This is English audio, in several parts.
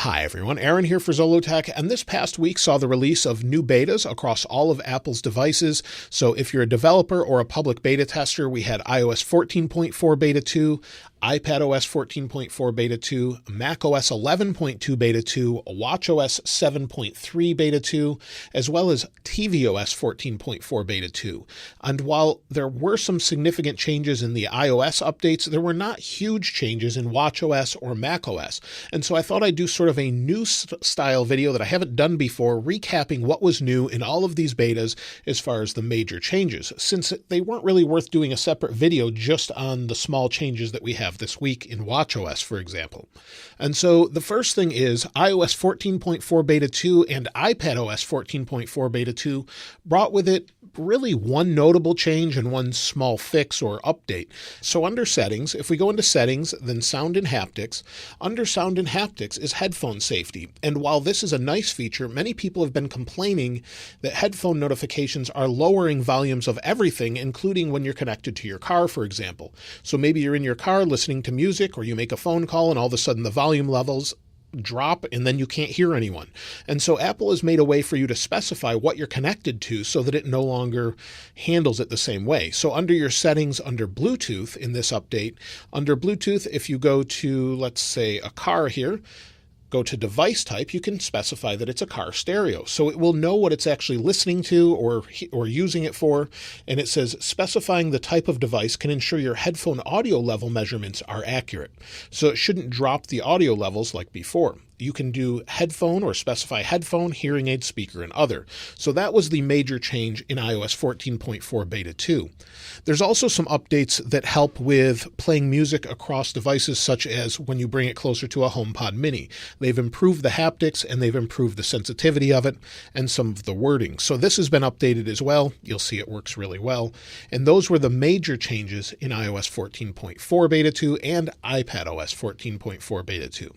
Hi everyone, Aaron here for Zollotech, and this past week saw the release of new betas across all of Apple's devices. So if you're a developer or a public beta tester, we had iOS 14.4 Beta 2, iPadOS 14.4 Beta 2, macOS 11.2 Beta 2, watchOS 7.3 Beta 2, as well as tvOS 14.4 Beta 2. And while there were some significant changes in the iOS updates, there were not huge changes in watchOS or macOS. And so I thought I'd do sort of a new style video that I haven't done before, recapping what was new in all of these betas as far as the major changes, since they weren't really worth doing a separate video just on the small changes that we have this week in watchOS, for example. And so the first thing is iOS 14.4 Beta 2 and iPadOS 14.4 Beta 2 brought with it really one notable change and one small fix or update. So under settings, if we go into settings, then sound and haptics, under sound and haptics is headphone safety. And while this is a nice feature, many people have been complaining that headphone notifications are lowering volumes of everything, including when you're connected to your car, for example. So maybe you're in your car listening to music, or you make a phone call and all of a sudden the volume levels drop and then you can't hear anyone. And so Apple has made a way for you to specify what you're connected to so that it no longer handles it the same way. So under your settings, under Bluetooth in this update, under Bluetooth, if you go to, let's say, a car here, go to device type, you can specify that it's a car stereo. So it will know what it's actually listening to or using it for. And it says specifying the type of device can ensure your headphone audio level measurements are accurate. So it shouldn't drop the audio levels like before. You can do headphone or specify headphone, hearing aid, speaker, and other. So that was the major change in iOS 14.4 Beta 2. There's also some updates that help with playing music across devices, such as when you bring it closer to a HomePod Mini. They've improved the haptics and they've improved the sensitivity of it and some of the wording. So this has been updated as well. You'll see it works really well. And those were the major changes in iOS 14.4 Beta 2 and iPadOS 14.4 Beta 2.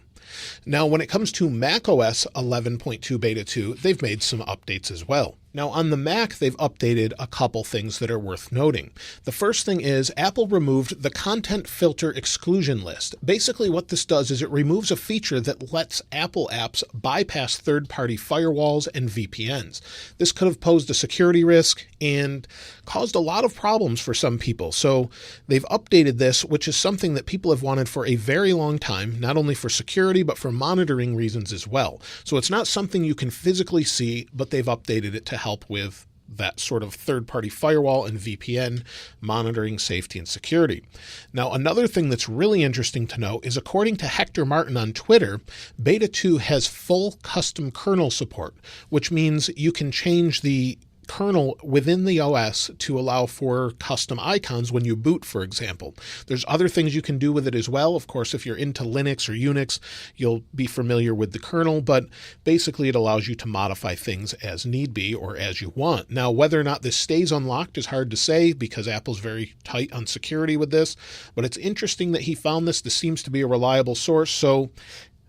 Now, when it comes to macOS 11.2 Beta 2, they've made some updates as well. Now, on the Mac, they've updated a couple things that are worth noting. The first thing is Apple removed the content filter exclusion list. Basically, what this does is it removes a feature that lets Apple apps bypass third-party firewalls and VPNs. This could have posed a security risk and caused a lot of problems for some people. So they've updated this, which is something that people have wanted for a very long time, not only for security, but for monitoring reasons as well. So it's not something you can physically see, but they've updated it to help with that sort of third-party firewall and VPN monitoring safety and security. Now, another thing that's really interesting to know is, according to Hector Martin on Twitter, Beta 2 has full custom kernel support, which means you can change the kernel within the OS to allow for custom icons when you boot, for example. There's other things you can do with it as well. Of course, if you're into Linux or Unix, you'll be familiar with the kernel, but basically it allows you to modify things as need be or as you want. Now, whether or not this stays unlocked is hard to say because Apple's very tight on security with this, but it's interesting that he found this. This seems to be a reliable source, so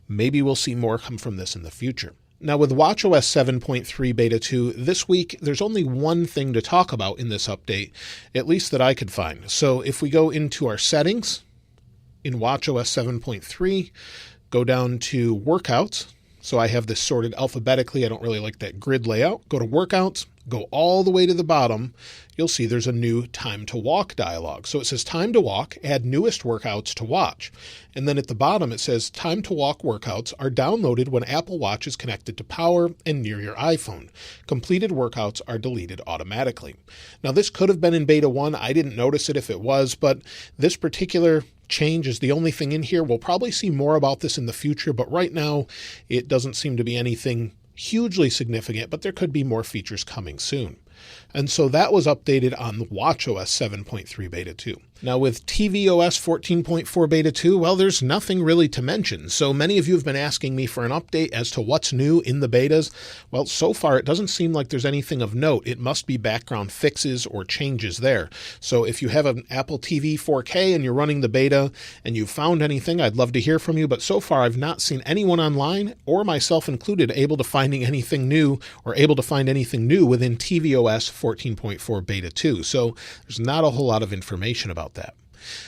maybe we'll see more come from this in the future. Now, with watchOS 7.3 Beta 2, this week, there's only one thing to talk about in this update, at least that I could find. So if we go into our settings in watchOS 7.3, go down to workouts. So I have this sorted alphabetically. I don't really like that grid layout. Go to workouts, go all the way to the bottom. You'll see there's a new time to walk dialog. So it says time to walk, add newest workouts to watch. And then at the bottom, it says time to walk workouts are downloaded when Apple Watch is connected to power and near your iPhone. Completed workouts are deleted automatically. Now, this could have been in Beta 1. I didn't notice it if it was, but this particular change is the only thing in here. We'll probably see more about this in the future, but right now it doesn't seem to be anything hugely significant, but there could be more features coming soon. And so that was updated on watchOS 7.3 Beta 2. Now with tvOS 14.4 Beta 2, well, there's nothing really to mention. So many of you have been asking me for an update as to what's new in the betas. Well, so far it doesn't seem like there's anything of note. It must be background fixes or changes there. So if you have an Apple TV 4K and you're running the beta and you've found anything, I'd love to hear from you. But so far I've not seen anyone online, or myself included, able to find anything new within tvOS 14.4 Beta 2. So there's not a whole lot of information about that.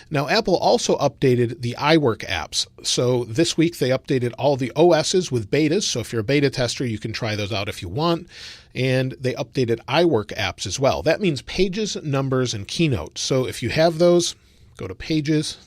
Now, Apple also updated the iWork apps. So this week they updated all the OSs with betas. So if you're a beta tester, you can try those out if you want. And they updated iWork apps as well. That means Pages, Numbers, and Keynote. So if you have those, go to Pages.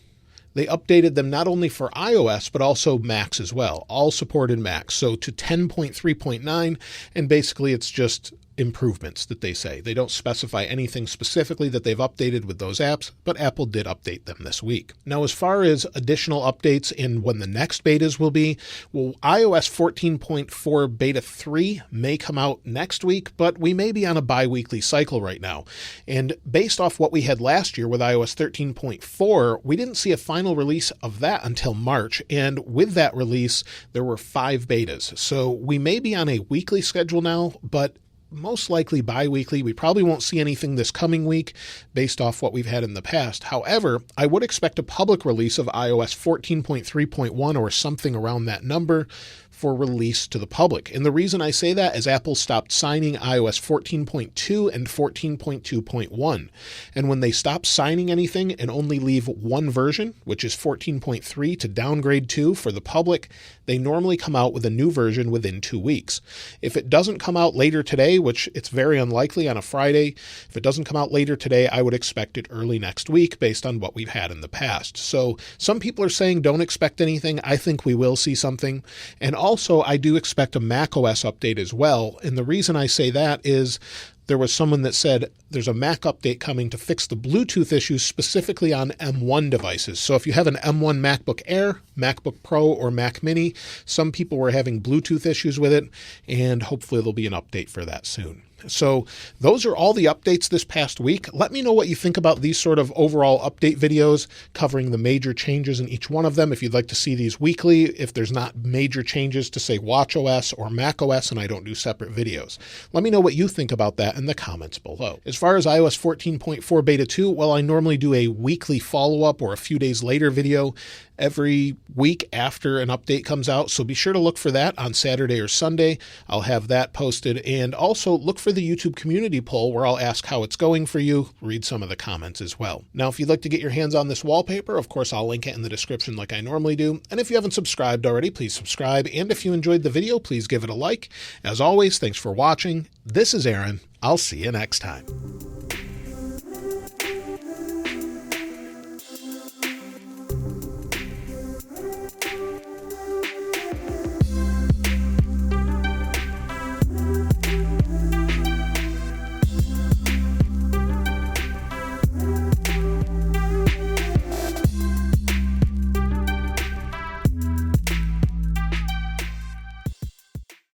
They updated them not only for iOS, but also Macs as well, all supported Macs. So to 10.3.9, and basically it's just improvements that they say. They don't specify anything specifically that they've updated with those apps, but Apple did update them this week. Now, as far as additional updates and when the next betas will be, well, iOS 14.4 Beta 3 may come out next week, but we may be on a bi-weekly cycle right now. And based off what we had last year with iOS 13.4, we didn't see a final release of that until March. And with that release, there were 5 betas. So we may be on a weekly schedule now, but most likely bi-weekly. We probably won't see anything this coming week based off what we've had in the past. However, I would expect a public release of iOS 14.3.1 or something around that number for release to the public. And the reason I say that is Apple stopped signing iOS 14.2 and 14.2.1. And when they stop signing anything and only leave one version, which is 14.3 to downgrade to for the public, they normally come out with a new version within 2 weeks. If it doesn't come out later today, which it's very unlikely on a Friday, if it doesn't come out later today, I would expect it early next week based on what we've had in the past. So some people are saying don't expect anything. I think we will see something. And also, I do expect a macOS update as well. And the reason I say that is there was someone that said there's a Mac update coming to fix the Bluetooth issues specifically on M1 devices. So if you have an M1 MacBook Air, MacBook Pro, or Mac Mini, some people were having Bluetooth issues with it, and hopefully there'll be an update for that soon. So those are all the updates this past week. Let me know what you think about these sort of overall update videos covering the major changes in each one of them. If you'd like to see these weekly, if there's not major changes to say watchOS or macOS and I don't do separate videos. Let me know what you think about that in the comments below. As far as iOS 14.4 Beta 2, well, I normally do a weekly follow-up or a few days later video every week after an update comes out. So be sure to look for that on Saturday or Sunday. I'll have that posted. And also look for the YouTube community poll where I'll ask how it's going for you, read some of the comments as well. Now, if you'd like to get your hands on this wallpaper, of course, I'll link it in the description like I normally do. And if you haven't subscribed already, please subscribe. And if you enjoyed the video, please give it a like. As always, thanks for watching. This is Aaron. I'll see you next time.